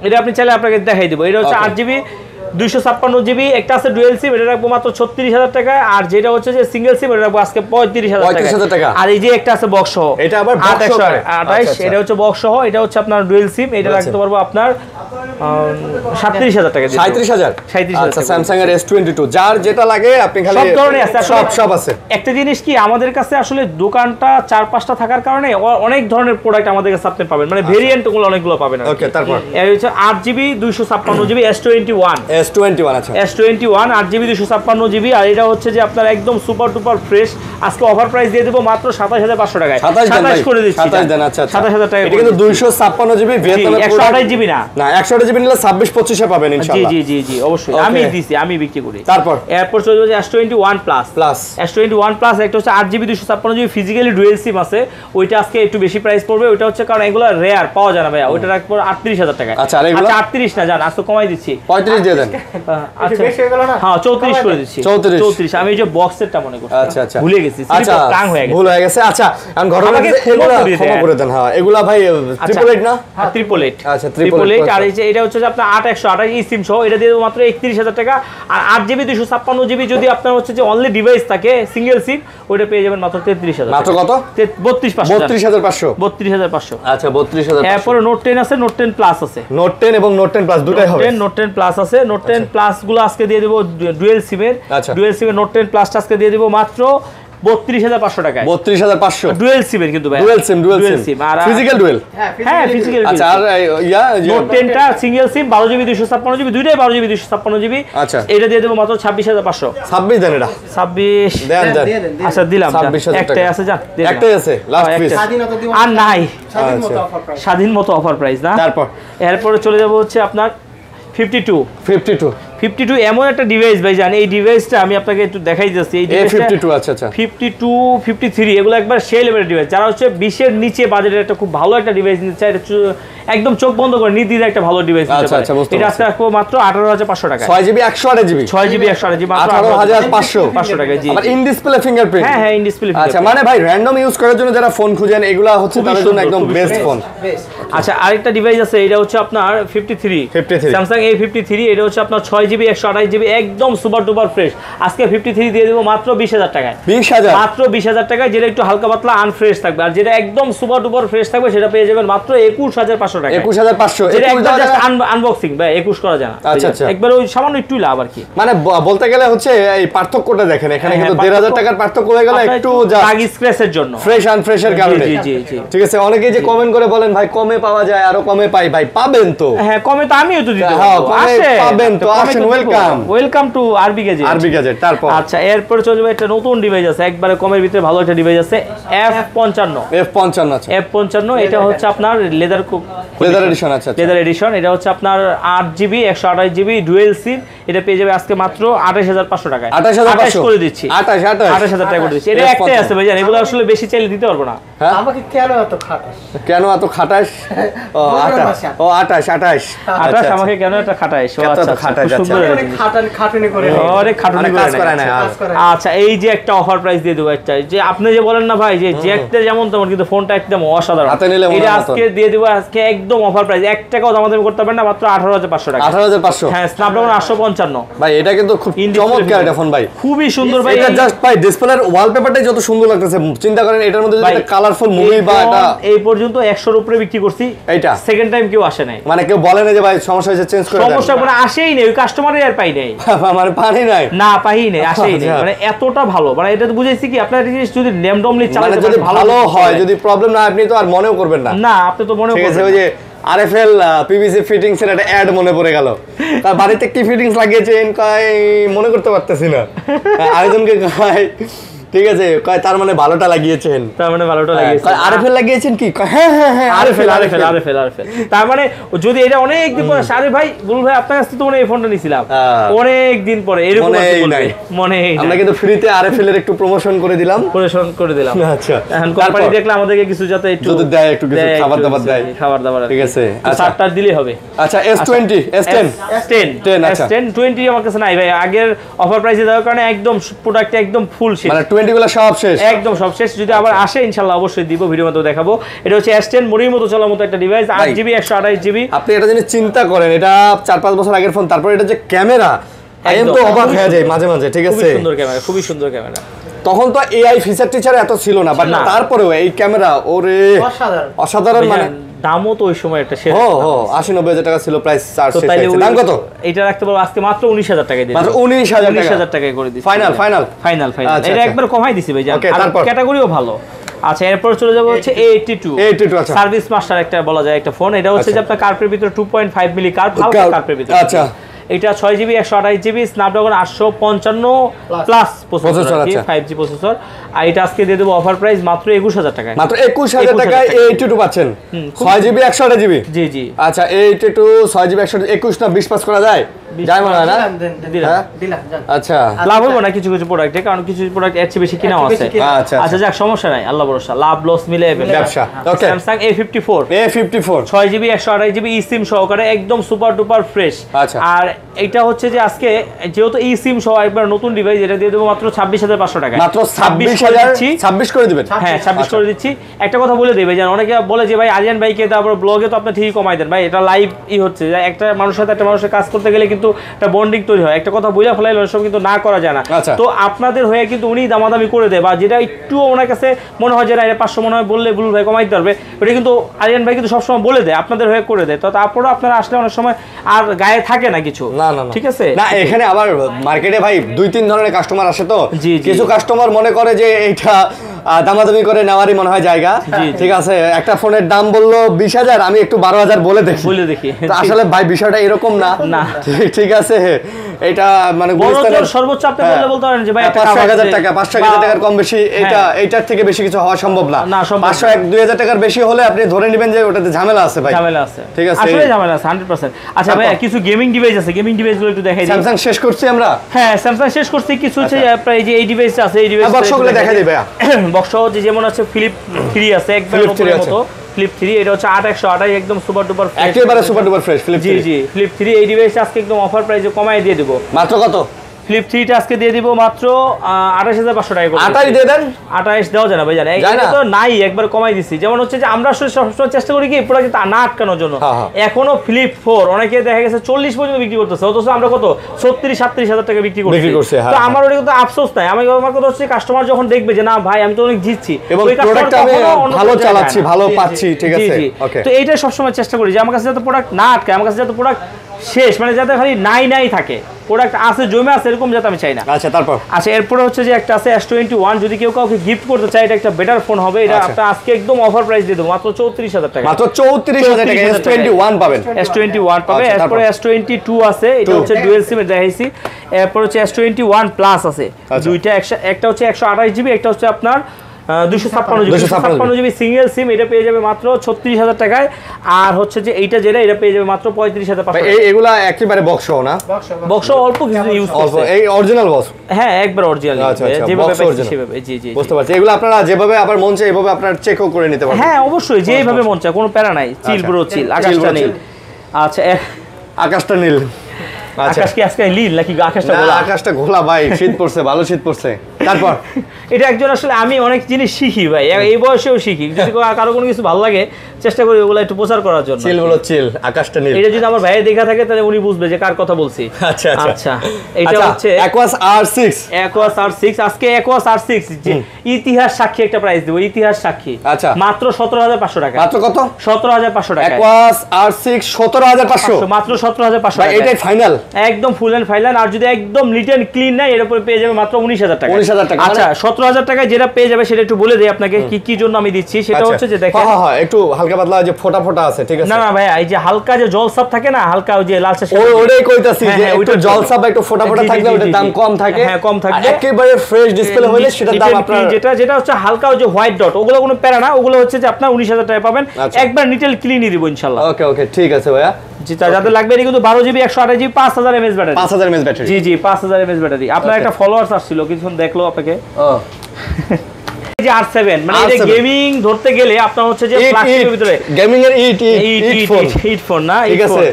এটা আপনি চাইলে আপনাকে দেখাই দেবো। এটা হচ্ছে 8GB 256GB, একটা আছে ডুয়েল সিম, এটা রাখবো মাত্র 36000 টাকায়। আর যেটা হচ্ছে যে সিঙ্গেল সিম, এটা রাখবো আজকে 35000 টাকা। আর এই যে একটা আছে বক্স সহ, এটা আবার 828, এটা হচ্ছে বক্স সহ, এটা হচ্ছে আপনার ডুয়েল সিম, এটা রাখতে পারবো আপনার 37000 টাকা। 37000। আচ্ছা স্যামসাং এর S22, যার যেটা লাগে আপনি খালি সব ধরনের আছে, সব আছে। একটা জিনিস কি, আমাদের কাছে আসলে দোকানটা 4-5টা থাকার কারণে অনেক ধরনের প্রোডাক্ট আমাদের কাছে আপনি পাবেন, মানে ভেরিয়েন্ট গুলো অনেকগুলো পাবেন। ওকে, তারপর এর হচ্ছে 8GB 256GB S21, আচ্ছা S21 8GB 256GB। আর এটা হচ্ছে যে আপনার একদম সুপার ডুপার ফ্রেশ। আজকে অফার প্রাইস দিয়ে দেব মাত্র 27500 টাকায়। 27 করে দিচ্ছি। 27 দেন। আচ্ছা 27000 টাকা। এটা কিন্তু 256GB ভিয়েতনামে 128GB না, 128GB নিলে 26-25 পাবেন ইনশাআল্লাহ। জি অবশ্যই আমি দিছি, আমি বিক্রি করি। এরপর চলে যাচ্ছে S21 প্লাস। S21 প্লাস একটা হচ্ছে 8GB 256GB ফিজিক্যালি ডুয়েল সিম আছে, ওইটা আজকে একটু বেশি প্রাইস পড়বে। ওইটা হচ্ছে কারণ এগুলো রেয়ার পাওয়া যায় না ভাইয়া, ওইটা রাখবো 38000 টাকায়। আচ্ছা 38 না জান, আজকে কমাই দিচ্ছি, 35 দিয়ে দেন। আচ্ছা হ্যাঁ 34 করে দিচ্ছি। 34 আমি এই যে বক্সেরটা মনে করছি। আচ্ছা ভুলে গেছি, আচ্ছা টাং হয়ে গেছে, ভুল হয়ে গেছে। আচ্ছা এখন ঘটনা এগুলা ক্ষমা করে দেন। হ্যাঁ এগুলা ভাই 888 না? হ্যাঁ 888। আচ্ছা 888। আর এই যে এটা হচ্ছে যে আপনার 8128 সিম সহ, এটা দিয়ে দেব মাত্র 31000 টাকা। আর 8GB 256GB যদি আপনার হচ্ছে যে অনলি ডিভাইস থাকে সিঙ্গেল সিম, ওটা পেয়ে যাবেন মাত্র 33000। মাত্র কত? 32500। আচ্ছা 32000। এরপর নোট 10 আছে, নোট 10 প্লাস আছে। নোট 10 এবং নোট 10 প্লাস দুটাই হবে। নোট 10 প্লাস আছে, নোট 10 প্লাস গুলো আজকে দিয়ে দেব ডুয়েল সিমের। ডুয়েল সিমের নোট 10 প্লাসটা আজকে দিয়ে দেব মাত্র 32500 টাকায়। 32500 ডুয়েল সিমের কিন্তু ভাই, ডুয়েল সিম আর ফিজিক্যাল ডুয়েল। হ্যাঁ ফিজিক্যাল। আচ্ছা আর নোট 10টা সিঙ্গেল সিম 12GB 256GB, দুইটাই 12GB 256GB। আচ্ছা এটা দিয়ে দেব মাত্র 26500। 26 দেন। এটা 26 দেন। আচ্ছা দিলাম। 26000 একটাই আছে, জান একটাই আছে লাস্ট পিস। আর নাই, স্বাধীন মতো অফার প্রাইস না। তারপর এরপরে চলে যাব হচ্ছে আপনার 52 এমন একটা ডিভাইস ভাই জান, এই ডিভাইসটা আমি আপনাকে একটু দেখাই যাচ্ছি। এই ডিভাইসটা 52 আচ্ছা 52 53 এগুলো একবার সেই লেভেলের ডিভাইস। যারা হচ্ছে 20 এর নিচে বাজেটের একটা খুব ভালো একটা ডিভাইস নিতে চায়, এটা একদম চোখ বন্ধ করে নির্দ্বিধায় একটা ভালো ডিভাইস নিতে পারে। এটা আজকে রাখবো মাত্র 18500 টাকা। 6GB 128GB 6GB 128GB মাত্র 18500 টাকা। জি আবার ইন ডিসপ্লে ফিঙ্গারপ্রিন্ট। হ্যাঁ ইন ডিসপ্লে। আচ্ছা মানে ভাই র‍্যান্ডম ইউজ করার জন্য যারা ফোন খুঁজেন এগুলা হচ্ছে তাদের জন্য একদম বেস্ট ফোন। আচ্ছা আরেকটা ডিভাইস আছে, এটা হচ্ছে আপনার 53 Samsung A53। এটা হচ্ছে আপনার 6GB 128GB একদম সুপার ডুপার ফ্রেশ। আজকে 53 দিয়ে দেব মাত্র 20000 টাকায়। 20000 মাত্র 20000 টাকায়, যেটা একটু হালকা পাতলা আনফ্রেশ থাকবে। আর যেটা একদম সুপার ডুপার ফ্রেশ থাকবে সেটা পেয়ে যাবেন মাত্র 21500 টাকা। 21500 এটা একদম জাস্ট আনবক্সিং ভাই, 21 করা যায় না। আচ্ছা একবার ওই সামান্য একটু লাভ আর কি, মানে বলতে গেলে হচ্ছে এই পার্থক্যটা দেখেন, এখানে কিন্তু 1.5 টাকার পার্থক্য হয়ে গেল একটু দাগ স্ক্র্যাচের জন্য, ফ্রেশ আনফ্রেশের কারণে। জি ঠিক আছে, অনেকেই যে কমেন্ট করে বলেন ভাই কমে পাওয়া যায়, আরো কমে পাই, ভাই পাবেন তো। হ্যাঁ কমে তো আমিও তো দিতে পারবো, পাবেন তো, আসেন ওয়েলকাম টু আরবি গ্যাজেট। তারপর আচ্ছা এরপর চলে যাবে একটা নতুন ডিভাইস আছে, একবারে কমের ভিতরে ভালো একটা ডিভাইস আছে, F55। আচ্ছা F55 এটা হচ্ছে আপনার লেদার এডিশন। আচ্ছা লেদার এডিশন। এটা হচ্ছে আপনার 8GB 128GB ডুয়েল সিম। এটা পেয়ে যাবে আজকে মাত্র 28500 টাকায়। 28000 করে দিচ্ছি, 28000 টাকা করে দিচ্ছি। এটা একটাই আছে ভাই জান, এগুলো আসলে বেশি চাইলে দিতে পারবো না। আমাকে কেন এত খাটাস? ও 28 আমাকে কেন এত খাটাইস? আচ্ছা খাটানি করে না। আচ্ছা এই যে একটা অফার প্রাইস দিয়ে দেবো, একটা যে আপনি যে বলেন না ভাই যে জ্যাকটা যেমন তেমন, কিন্তু ফোনটা একদম অসাধারণ। এটা আজকে দিয়ে দেবো আজকে একদম অফার প্রাইস, 1 টাকাও দাম করতে পারবেন না, মাত্র 18500 টাকা। 18500 হ্যাঁ স্ন্যাপড্রাগন 855 ভাই, এটা কিন্তু খুব চমৎকার একটা ফোন ভাই, খুবই সুন্দর ভাই। এটা জাস্ট ভাই ডিসপ্লের ওয়ালপেপারটাই যত সুন্দর লাগতেছে, চিন্তা করেন এটার মধ্যে যদি একটা কালার কালারফুল মুভি বা এটা এই পর্যন্ত 100 এর উপরে বিক্রি করছি, এইটা সেকেন্ড টাইম কেউ আসে নাই, মানে কেউ বলে না যে ভাই সমস্যা হয়েছে চেঞ্জ করে দেন, সমস্যা মানে আসেই নেই, ওই কাস্টমারই আর পাই নাই, মানে পানি নাই না পাই নেই, আসেই নেই, মানে এতটা ভালো, মানে এটা তো বুঝাইছি কি আপনার জিনিস যদি র্যান্ডমলি মানে চালাতে যদি পারেন, ভালো হয়, যদি প্রবলেম না আপনি তো আর মনেও করবেন না। না আপনি তো মনে ঠিক আছে, করবেন ওই না। যে আরএফএল পিভিসি ফিটিংস এর একটা অ্যাড মনে পড়ে গেল, তার বাড়িতে কি ফিটিংস লাগিয়েছেন কয় মনে করতে পারতেছি না, আরেকজনকে কয় ঠিক আছে কয় তার মানে ভালোটা লাগিয়েছেন, তার মানে ভালোটা লাগিয়েছে, কয় আরএফএল লাগিয়েছেন কি, কয় হ্যাঁ হ্যাঁ হ্যাঁ আরএফএল। তার মানে যদি এটা অনেক দিন পরে, আরে ভাই বুলবুল ভাই আপনার কাছ থেকে তো মনে হয় এই ফোনটা নিছিলাম অনেক দিন পরে, এরকম মনে আমরা কিন্তু ফ্রিতে আরএফএল এর একটু প্রমোশন করে দিলাম, আচ্ছা এখন কোম্পানি দেখলে আমাদেরকে কিছু যাতে একটু দেয়, একটু কিছু খাবার দাবার দেয়, ঠিক আছে, আচ্ছা 7টা দিলেই হবে। আচ্ছা S20 S10 আচ্ছা S10 20 আমার কাছে নাই ভাই, আগের অফার প্রাইসে দেওয়ার কারণে একদম প্রোডাক্ট একদম ফুল শেষ, মানে 20 গুলো সব শেষ, একদম সব শেষ, যদি আবার আসে ইনশাআল্লাহ অবশ্যই দিব, ভিডিও মতো দেখাবো। এটা হচ্ছে S10 মরির মতো চলার মতো একটা ডিভাইস, 8GB 128GB। আপনি এটা যদি চিন্তা করেন, এটা 4-5 বছর আগের ফোন, তারপর এটা যে ক্যামেরা আইএম তো অবাক হয়ে যায় মাঝে মাঝে, ঠিক আছে, খুবই সুন্দর ক্যামেরা, খুবই সুন্দর ক্যামেরা। তখন তো এআই ফিচার টিচার এত ছিল না, বাট তারপরেও এই ক্যামেরা ওরে অসাধারণ, মানে দামও তো ওই সময় একটা শেষ, 80-90 হাজার টাকা ছিল প্রাইস, চার্জ শেষ হয়েছে। দাম কত? এটা রাখতে পারবো আজকে মাত্র 19,000 টাকায় দিই, মাত্র 19,000 টাকায় করে দিই, ফাইনাল। এটা একবার কমাই দিছি ভাই, আর ক্যাটাগরিও ভালো। আচ্ছা এরপর চলে যাবো হচ্ছে A82 আচ্ছা সার্ভিস মাস্টার একটা বলা যায় একটা ফোন, এটা হচ্ছে যে আপনার কার্ভের ভিতরে 2.5 মিলি কার্ভ, হালকা কার্ভের ভিতরে, আচ্ছা এটা 6GB 128GB Snapdragon 855 plus processor, 5G processor, আর এটা আজকে দিয়ে দেবো অফার প্রাইস মাত্র 21,000 টাকায়, মাত্র 21,000 টাকায় A82 পাচ্ছেন, 6GB 128GB। জি জি আচ্ছা A82 6GB 128, না 20 পাস করা যায় মনে হয় না, আচ্ছা লাভ হবে না কিছু কিছু প্রোডাক্টে, কারণ কিছু প্রোডাক্ট এর চেয়ে বেশি কিনাও আছে, আচ্ছা যাক সমস্যা নাই, আল্লাহ ভরসা, লাভ লস মিলে ব্যবসা। ওকে Samsung A54 6GB 128GB eSIM সহকারে একদম সুপার ডুপার ফ্রেশ। আচ্ছা আর এটা হচ্ছে যে আজকে যেহেতু eSIM সহ একবার নতুন ডিভাইস, এটা দিয়ে দেবো মাত্র 26,500 টাকায়, মাত্র 26 করে দিবেন, হ্যাঁ 26 করে দিচ্ছি। একটা কথা বলে দেবে জান, অনেকে বলে যে ভাই আরিয়ান ভাইকে তারপর ব্লগে তো আপনি ঠিকই কমাই দেন, ভাই এটা লাইভ হচ্ছে, একটা মানুষের সাথে একটা মানুষের কাজ করতে গেলে কিন্তু একটা বন্ডিং তৈরি হয়, একটা কথা বইলা ফেলাইলে অনেক সময় কিন্তু না করা যায় না, তো আপনাদের হয়ে কিন্তু উনি দামাদামি করে দেয়, বা যেটা একটু ওনার কাছে মনে হয় যে না এটা 500 মনে হয় বললে বুলবুল ভাই কমাইতে পারবে, ওটা কিন্তু আরিয়ান ভাই কিন্তু সবসময় বলে দেয়, আপনাদের হয়ে করে দেয়, তো তারপরে আপনারা আসলে অনেক সময় আর গায়ে থাকে না কিছু, না ঠিক আছে না। এখানে আবার মার্কেটে ভাই 2-3 ধরনের কাস্টমার আসে, তো কিছু কাস্টমার মনে করে যে এইটা দামাদামি করে নেওয়ারই মনে হয় জায়গা, ঠিক আছে, একটা ফোনের দাম বললো 20,000, আমি একটু 12,000 বলে দেখি, আসলে ভাই বিষয়টা এরকম না, ঠিক আছে, এটা মানে সর্বোচ্চ আপনি বললে বলতে পারেন যে ভাই 5,000 টাকা 5,000 টাকার কম বেশি, এইটার থেকে বেশি কিছু হওয়া সম্ভব না, 500-2,000 টাকার বেশি হলে আপনি ধরে নেবেন যে ওটাতে ঝামেলা আছে, ভাই ঝামেলা আছে, ঠিক আছে, আসলে ঝামেলা আছে 100%। আচ্ছা ভাই কিছু গেমিং ডিভাইস আছে, গেমিং ডিভাইসগুলো একটু দেখাই দিই। স্যামসাং শেষ করছি আমরা, হ্যাঁ স্যামসাং শেষ করছি, কিছু হচ্ছে এই যে এই ডিভাইস আছে, এই ডিভাইস বক্সগুলো দেখাই দিই ভাই, বক্স যেমন আছে ফ্লিপ 3 আছে, একদম নতুনের মতো ফ্লিপ 3, এটা হচ্ছে 8/128 একদম সুপার ডুপার ফ্রেশ, একেবারে সুপার ডুপার ফ্রেশ ফ্লিপ 3। জি ফ্লিপ 3 এই ডিভাইস আজকে একদম অফার প্রাইসে কমায় দিয়ে দেব, মাত্র কত? ফ্লিপ 3 টা আজকে দিয়ে দিব মাত্র 28,500 টাকা করে। 28 দিয়ে দেন, 28 দেওয়া যায় না ভাই, জানেন এটা তো নাই, একবার কমাই দিছি। যেমন হচ্ছে যে আমরা আসলে সবসময় চেষ্টা করি কি প্রোডাক্ট না আটকানোর জন্য, এখনো ফ্লিপ 4 অনেকে দেখা গেছে 40 পর্যন্ত বিক্রি করতেছে, অথচ আমরা কত 37-38 টাকা বিক্রি করছি, তো আমার ওটা কিন্তু আফসোস নাই। আমার কথা হচ্ছে কাস্টমার যখন দেখবে যে না ভাই আমি তো অনেক জিতছি, এবং প্রোডাক্ট আমি ভালো চালাচ্ছি, ভালো পাচ্ছি, ঠিক আছে, ওকে, তো এইটাই সবসময় চেষ্টা করি যে আমার কাছে যাতে প্রোডাক্ট না আটকায়, আমার কাছে যাতে প্রোডাক্ট শেষ, মানে যাতে খালি নাই থাকে, প্রোডাক্ট আছে জমে আছে এরকম যাতে আমি চাই না। আচ্ছা তারপর এরপরে হচ্ছে যে একটা আছে S21, যদি কেউ কাউকে গিফট করতে চায় এটা একটা বেটার ফোন হবে, এটা আপনার আজকে একদম অফার প্রাইস দিয়ে দেবো মাত্র 34,000 টাকা, মাত্র 34,000 টাকা S21 পাবেন, S21 পাবে। এরপরে S22 আছে, এটা হচ্ছে ডুয়াল সিম দেখাইছি। এরপর হচ্ছে S21 প্লাস আছে, দুইটা, একটা হচ্ছে 128GB, একটা হচ্ছে আপনার 256GB সিঙ্গেল সিম, এটা পেয়ে যাবে মাত্র 36,000 টাকায়। আর হচ্ছে যে এইটা যেটা এটা পেয়ে যাবে মাত্র 35,500। এগুলা একেবারে বক্স না, বক্স অল্প কিছু ইউজ করছে, এই অরিজিনাল বক্স, হ্যাঁ একবার অরিজিনাল, যেভাবে পাইছি সেভাবে। জি বুঝতে পারছি, এগুলো আপনারা যেভাবে আবার মন চায় এইভাবে আপনারা চেকও করে নিতে পারবেন, হ্যাঁ অবশ্যই যেভাবে মন চায়, কোনো প্যারা নাই, চিল ব্রো চিল, আকাশটা নীল। আচ্ছা আকাশটা নীল, আকাশ কি আজকে নীল নাকি আকাশটা গোলা? আকাশটা গোলা ভাই, শীত পড়ছে, ভালো শীত পড়ছে। তারপর এটা একজন আসলে আমি অনেক জিনিস শিখি ভাই, এই বয়সেও শিখি। যদি কারো কোনো কিছু ভালো লাগে চেষ্টা করি ওগুলো একটু প্রচার করার জন্য। চিল বলো চিল, আকাশটা নীল। এটা যদি আমার ভাইয়ের দেখা থাকে তাহলে উনি বুঝবে যে কার কথা বলছি। আচ্ছা আচ্ছা আচ্ছা, এটা হচ্ছে Aquas R6। Aquas R6 আজকে Aquas R6 যে ইতিহাস সাক্ষী একটা প্রাইস দেব, ইতিহাস সাক্ষী। আচ্ছা, মাত্র 17500 টাকা। মাত্র কত? 17500 টাকা। Aquas R6 17500, মাত্র 17500 টাকা। এটাই ফাইনাল, একদম ফুল এন্ড ফাইনাল। আর যদি একদম নিট এন্ড ক্লিন না এর উপরে পেয়ে যাবে মাত্র 19000 টাকা। 19000 টাকা। আচ্ছা, 17000 টাকায় যেটা পেয়ে যাবে সেটা একটু বলে দেই আপনাকে কি কি জন্য আমি দিচ্ছি। সেটা হচ্ছে যে দেখেন, হ্যাঁ হ্যাঁ একটু হালকা পাতলা যে ফোটা ফোটা আছে, ঠিক আছে? না না ভাই, এই যে হালকা যে জলসাপ থাকে না, হালকা ওই যে লাল চা, ওটাই কইতাছি যে একটু জলসাপ একটু ফোটা ফোটা থাকলে ওটার দাম কম থাকে। হ্যাঁ, কম থাকবে। একেবারে ফ্রেশ ডিসপ্লে হলে সেটার দাম আপনার যেটা হচ্ছে হালকা ওই যে হোয়াইট ডট, ওগুলো কোনো প্যারা না, ওগুলো হচ্ছে যে আপনার 19000 টাকা পাবেন। একবার নিটেল ক্লিনই দিব ইনশাআল্লাহ। ওকে ওকে, ঠিক আছে ভাইয়া। জি, যাদের লাগবে এটা কিন্তু 12 GB 128 GB 5000 mAh battery. 5000 mAh battery. জি জি, 5000 এমএএইচ ব্যাটারি। আপনার একটা ফলোয়ার্স আসছিল কিছুক্ষণ দেখলো আপনাকে। এই যে R7 মানে এটা গেমিং ধরতে গেলে আপনার হচ্ছে যে প্লাস্টিকের ভিতরে গেমিং এর ইট ফোন না, ঠিক আছে?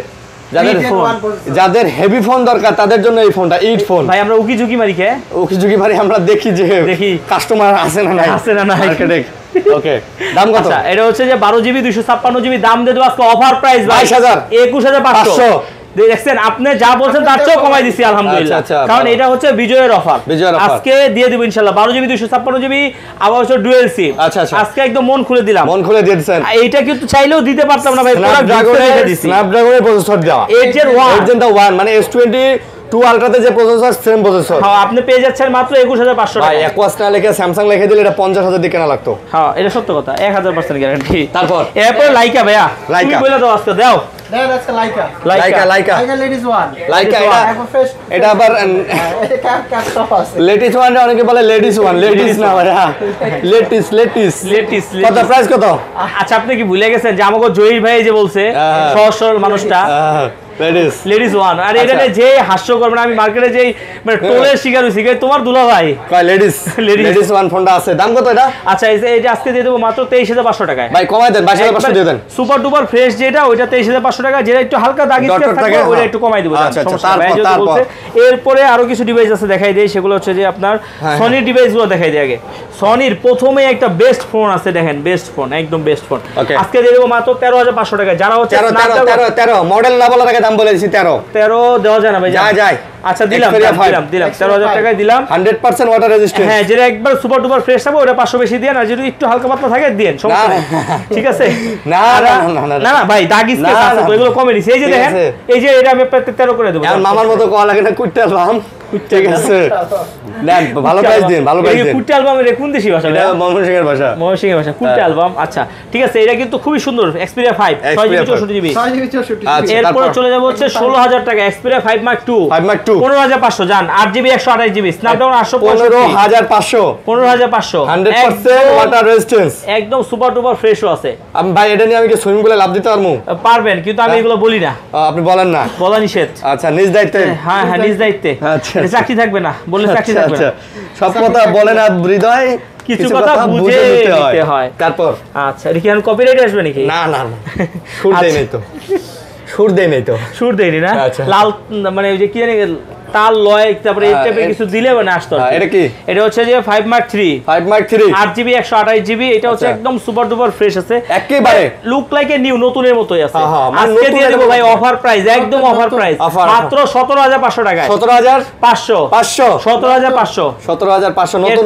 যাদের হেভি ফোন দরকার তাদের জন্য এই ফোনটা ইট ফোন। ভাই আমরা উকি ঝুঁকি মারি কে? উকি ঝুঁকি মারি আমরা, দেখি যে কাস্টমার আছে না নাই, আছে না নাই মার্কেটে। ওকে, দাম কত? আচ্ছা, এটা হচ্ছে যে 12 জিবি 256 জিবি, দাম দিয়ে দেব আজকে অফার প্রাইস 22000, 21500। দেখছেন আপনি যা বলছেন তার চেয়েও কমাই দিছি আলহামদুলিল্লাহ। কারণ এটা হচ্ছে বিজয়ের অফার, আজকে দিয়ে দিব ইনশাআল্লাহ। 12 জিবি 256 জিবি, আবার হচ্ছে ডুয়াল সিম। আচ্ছা আচ্ছা, আজকে একদম মন খুলে দিলাম, মন খুলে দিয়ে দিবেন। এইটা কিন্তু চাইলেও দিতে পারতাম না ভাই, পুরো স্ন্যাপড্রাগনের প্রসেসর দেওয়া, Agenta 1 মানে S22 আলট্রাতে যে প্রসেসর সেম প্রসেসর। হ্যাঁ, আপনি পেয়ে যাচ্ছেন মাত্র 21500 টাকা। ভাই Aquas না লিখে স্যামসাং লিখে দিলে এটা 50000 দিয়ে কেনা লাগতো। হ্যাঁ, এটা সত্য কথা, 1000% গ্যারান্টি। তারপর এরপর লাইকা ভাইয়া, তুমি বলে দাও আজকে দাও। এটা আবার লেডিস ওয়ান, অনেকে বলে লেডিস ওয়ান, লেডিস না ভাই, লেটিস। কত প্রাইস কত? আচ্ছা, আপনি কি ভুলে গেছেন যে আমাকে জহির ভাই যে বলছে সহজ সরল মানুষটা লেডিস ওয়ান, আর এটা যে হাস্য করবে না, আমি মার্কেটে যেই মানে টোলের শিকার হইছি, তোমার দুলা ভাই কয় লেডিস ওয়ান ফোনটা আছে। দাম কত এটা? আচ্ছা, এই যে আজকে দিয়ে দেবো মাত্র 23500 টাকায়। ভাই কমাই দেন, 22500 দিয়ে দেন। সুপার ডুপার ফ্রেশ যেটা, ওইটা 23500 টাকা। যেটা একটু হালকা দাগ স্কেচ থাকবে ওইটা একটু কমাই দেব। আচ্ছা আচ্ছা, তারপর এরপরে আরো কিছু ডিভাইস আছে, দেখাই দেই। সেগুলো হচ্ছে যে আপনার সনির ডিভাইসগুলো দেখাই দেই। আগে সনির প্রথমে একটা বেস্ট ফোন আছে, দেখেন বেস্ট ফোন, একদম বেস্ট ফোন। আজকে দিয়ে দেবো মাত্র 13500 টাকা। যারা হচ্ছে 13 মডেল না বলার আগে দাম বলে দিছি 13 দেওয়া যায় না ভাই, যায়। আচ্ছা, দিলাম 13000 টাকায় দিলাম। 100% ওয়াটার রেজিস্ট্যান্স। হ্যাঁ, যেটা একবার সুপার ডুপার ফ্রেশ হবে ওটা 500 বেশি দেন, আর যদি একটু হালকা পাতলা থাকে দেন, সমস্যা নেই, ঠিক আছে? না না ভাই, দাগ স্কেচ আছে তো, এগুলো কমে দিছি। এই যে দেখেন, এই যে এটা আমি 13 করে দেব। আর মামার মতো কোয়া লাগে না, কুইটা আলবাম, ঠিক আছে? দেন, ভালো প্রাইস দিন, ভালো প্রাইস দিন। কুইটা আলবাম এর কোন দেশি ভাষা? এটা ময়মনসিংহের ভাষা, কুইটা আলবাম। আচ্ছা, ঠিক আছে, এটা কিন্তু খুবই সুন্দর। Xperia 5 6GB 64GB। এরপর চলে যাব হচ্ছে 16000 টাকা Xperia 5 Mark 2 15500 জান, 8GB 128GB, Snapdragon 15500 100% water resistance, একদম সুপার ডুপার ফ্রেশও আছে। আমি ভাই এটা নিয়ে আমি কি সুইমিং পুলে লাভ দিতে পারবো? পারবেন, কিন্তু আমি এগুলো বলি না। আপনি বলেন না? বলা নিষেধ। আচ্ছা, নিজ দায়িত্বে। হ্যাঁ, নিজ দায়িত্বে। আচ্ছা, চাকরি থাকবে না, বললে চাকরি থাকবে না। সব কথা বলে না হৃদয়, কিছু কথা বুঝে নিতে হয়। তারপর আচ্ছা, এটা কি আর কপিরাইট আসবে নাকি? না সুর দেই নাই তো সুর দেইনি না। লাল মানে ওই যে কি জানি তাল লয়, তারপরে এই টাইপের কিছু দিলে মানে আসতো। এটা কি? এটা হচ্ছে যে 5 Mark 3 8GB 128GB। এটা হচ্ছে একদম সুপার ডুপার ফ্রেশ আছে, একেবারে লুক লাইক এ নিউ, নতুনের মতোই আছে। আজকে দিয়ে দেব ভাই অফার প্রাইস, একদম অফার প্রাইস, মাত্র 17500 টাকায়। 17500 নতুন।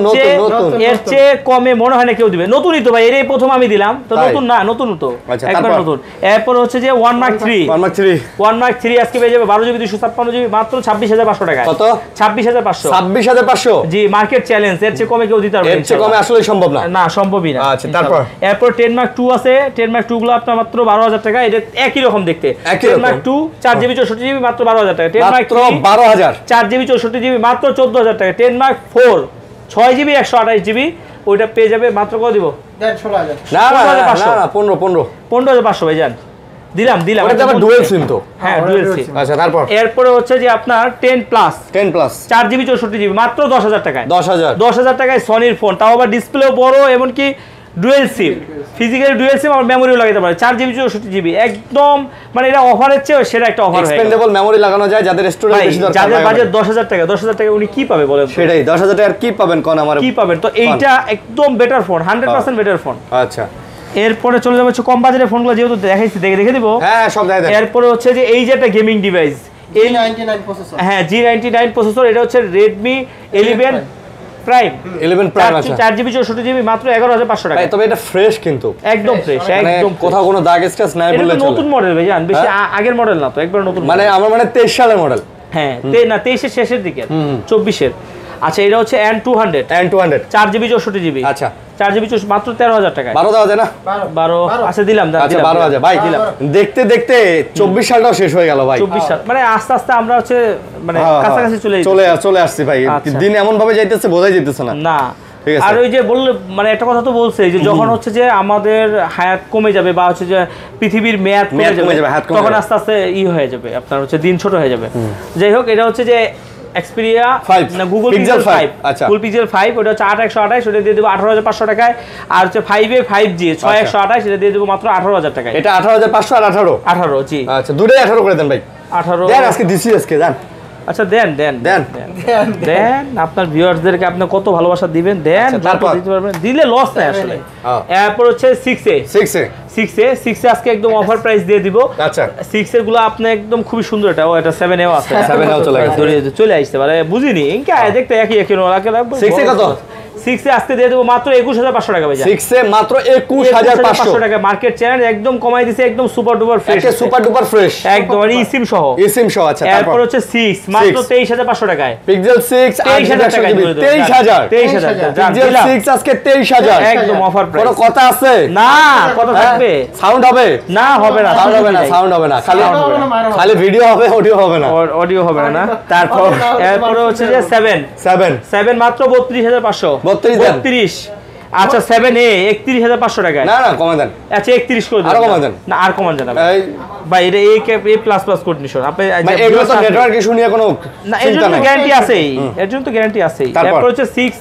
এর চেয়ে কমে মনে হয় না কেউ দিবে। নতুনই তো ভাই, এটাই প্রথম আমি দিলাম তো, নতুন না, নতুন তো একবার নতুন। এরপর হচ্ছে যে 1 Mark 3 আজকে পেয়ে যাবে 12GB 256GB মাত্র 26500 টাকা। কত? 26500 জি, মার্কেট চ্যালেঞ্জ। এর চেয়ে কমে কেউ দিতে পারবে না, এর চেয়ে কমে আসলে সম্ভব না, না সম্ভবই না। আচ্ছা, তারপর এরপর 10 Mark 2 আছে। 10 Mark 2 গুলো আপনার মাত্র 12000 টাকা। এটা একই রকম দেখতে। 10 Mark 2 4GB 64GB মাত্র 12000 টাকা। 10 Mark 3 12000 4GB 64GB মাত্র 14000 টাকা। 10 Mark 4 6GB 128GB ওইটা পেয়ে যাবে মাত্র কত দিব? দেন 16000। না 15500 ভাই জান, দিলাম। এটা আবার ডুয়াল সিম তো? হ্যাঁ, ডুয়াল সিম। আচ্ছা, তারপর এরপরে হচ্ছে যে আপনার 10 প্লাস 4GB 64GB মাত্র 10000 টাকায়। 10000 টাকায় সনির ফোন, তাও আবার ডিসপ্লেও বড়, এমনকি ডুয়েল সিম, ফিজিক্যালি ডুয়েল সিম আর মেমোরিও লাগাতে পারে, 4GB 64GB একদম, মানে এটা অফারের চেয়ে সেটা একটা অফার। এক্সপেন্ডেবল মেমোরি লাগানো যায় যাদের স্টোরেজ বেশি দরকার, যাদের বাজেট 10,000 টাকা, 10,000 টাকা উনি কি পাবে বলেন? সেটাই 10,000 টাকা কি পাবেন কোন আমার কি পাবেন? তো এইটা একদম বেটার ফোন, 100% বেটার ফোন। আচ্ছা, এরপরে চলে যাবে হচ্ছে কম বাজেটের ফোনগুলো, যেহেতু দেখাইছি দেখে দিব। হ্যাঁ সব দেখাই দেন। এরপরে হচ্ছে যে এই যে একটা গেমিং ডিভাইস, G99 প্রসেসর, হ্যাঁ G99 প্রসেসর, এটা হচ্ছে Redmi 11 Prime, 11 Prime আছে, 4GB 64GB মাত্র 11,500 টাকা। তবে এটা ফ্রেশ কিন্তু একদম ফ্রেশ, মানে একদম কোথাও কোনো দাগ স্ক্র্যাচ নাই বললে চলে। নতুন মডেল ভাই, জান বেশি আগের মডেল না তো, একবার নতুন মানে আমার মানে 23 সালের মডেল। হ্যাঁ না 23 এর শেষের দিকে, 24 এর। আচ্ছা এটা হচ্ছে N200, 4GB 64GB। আচ্ছা 4GB মাত্র 13,000 টাকা। 12 দেওয়া যায় না? 12 আচ্ছা দিলাম। আচ্ছা 12,000 ভাই দিলাম। দেখতে দেখতে 24 সালটাও শেষ হয়ে গেল ভাই। 24 সাল মানে আস্তে আস্তে আমরা হচ্ছে মানে কাছাকাছি চলে আসছি ভাই। দিন এমন ভাবে যাইতেছে বোঝাই যাইতেছে না। না আর ওই যে বললে মানে একটা কথা তো বলছে যে যখন হচ্ছে যে আমাদের হায়াত কমে যাবে বা হচ্ছে যে পৃথিবীর মেয়াদ কমে যাবে তখন আস্তে আস্তে হয়ে যাবে, আপনার হচ্ছে দিন ছোট হয়ে যাবে। যাই হোক এটা হচ্ছে যে Xperia না Google Pixel 5, আচ্ছা Google Pixel 5 ওটা হচ্ছে 8128, ওটা দিয়ে দেব 18,500 টাকায়। আর হচ্ছে 5A 5G 6128, এটা দিয়ে দেব মাত্র 18,000 টাকায়। এটা 18,500 আর 18 জি আচ্ছা দুটোই 18 করে দেন ভাই। 18 দেন আজকে দিছি আজকে দেন। আচ্ছা দেন আপনার ভিউয়ার্সদেরকে আপনি কত ভালোবাসা দিবেন, দেন তারপর দিতে পারবেন, দিলে লস নাই আসলে। এরপর হচ্ছে 6A আজকে একদম অফার প্রাইস দিয়ে দিব। আচ্ছা 6 এর গুলো আপনি একদম খুবই সুন্দর, এটা 7A আছে, 7A চলে আসতে পারে, বুঝিনি ইনকা দেখতে একই 6A কত? 6A আজকে দিয়ে দেবো মাত্র 21,500 টাকা ভাই। 6A মাত্র 21,500 টাকা, মার্কেট চ্যালেঞ্জ একদম কমাই দিছে, একদম super duper fresh, super duper fresh একদম ইসিম সহ। আচ্ছা তারপর হচ্ছে 6 মাত্র 23,500 টাকায়। পিক্সেল 6 23,000 টাকা, 23,000 পিক্সেল 6 আজকে 23,000 একদম অফার প্রাইস। কোনো কথা আছে না, কথা থাকবে, সাউন্ড হবে না, হবে না, সাউন্ড হবে না, খালি ভিডিও হবে, অডিও হবে না, অডিও হবে না। তারপর এরপরে হচ্ছে যে 7 মাত্র 32,500, 32। আচ্ছা 7A 31,500 টাকায়। না কমে দেন, আচ্ছা 31 করে দেন, আর কমে দেন না, আর কমান জানা ভাই, এটা A++ কন্ডিশন আপনি এগুলো তো নেটওয়ার্ক ইস্যু নিয়ে কোনো না, এর জন্য গ্যারান্টি আছেই, তারপর হচ্ছে 6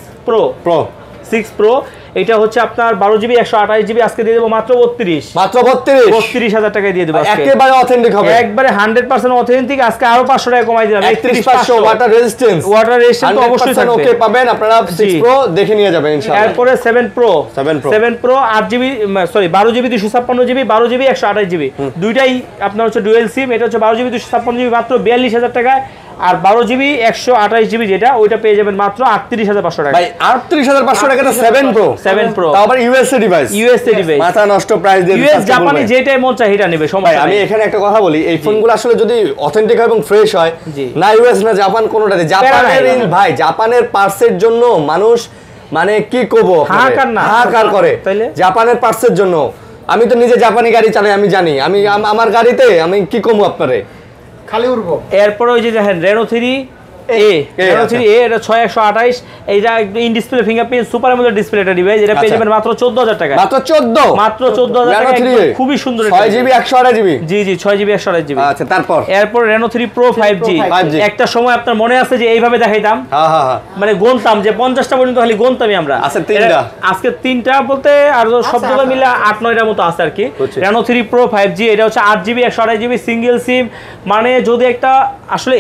Pro এটা হচ্ছে আপনার 12GB 128GB আজকে দিয়ে দেব মাত্র 32,000 টাকায় দিয়ে দেব আজকে, একেবারে অথেন্টিক হবে, একবারে 100% অথেন্টিক। আজকে আরো 500 টাকা কমাই দিলাম, 31,500 ওয়াটার রেজিস্ট্যান্স তো অবশ্যই থাকবে, ওকে পাবেন আপনারা। 6 Pro দেখে নিয়ে যাবেন ইনশাআল্লাহ। এরপরে 7 Pro 8GB 12GB 256GB 12GB 128GB দুইটাই আপনার হচ্ছে ডুয়াল সিম। এটা হচ্ছে 12GB 256GB মাত্র 42,000 টাকায়, আর 12GB 128GB যেটা ওইটা পেয়ে যাবেন মাত্র 38,500 টাকা। ভাই 38,500 টাকাটা 7 Pro তাও আবার ইউএসএ ডিভাইস, মাথা নষ্ট প্রাইস দিয়ে ইউএস জাপানি যেটাই মন চায় এটা নেবে সমস্যা নাই। আমি এখানে একটা কথা বলি, এই ফোনগুলো আসলে যদি অথেন্টিক হয় এবং ফ্রেশ হয়, না ইউএস না জাপান কোনোটাতে, ভাই জাপানের পার্টসের জন্য মানুষ মানে কি করবো হাহাকার করে, জাপানের পার্টসের জন্য। আমি তো নিজে জাপানি গাড়ি চালাই, আমি জানি, আমি আমার গাড়িতে আমি কি কমু আপনারে খালি উড়বো। এরপরে ওই যে দেখেন Reno 3A, এটা 6128, এইটা in display fingerprint super AMOLED display এটা ডিভাইস, এটা পেয়ে যাবেন মাত্র 14,000 টাকা, মাত্র 14,000 টাকা, খুবই সুন্দর, 6GB 128GB জি 6GB 128GB। আচ্ছা তারপর এরপর Reno 3 Pro 5G একটা সময় আপনার মনে আছে যে এইভাবে দেখাইতাম, মানে গুনতাম যে 50টা পর্যন্ত খালি গুনতামই আমরা। আজকে 3টা বলতে আর সবগুলো মিলে 8-9টার মতো আছে আর কি। Reno 3 Pro 5G এটা হচ্ছে 8GB 128GB সিঙ্গেল সিম, মানে যদি একটা আসলে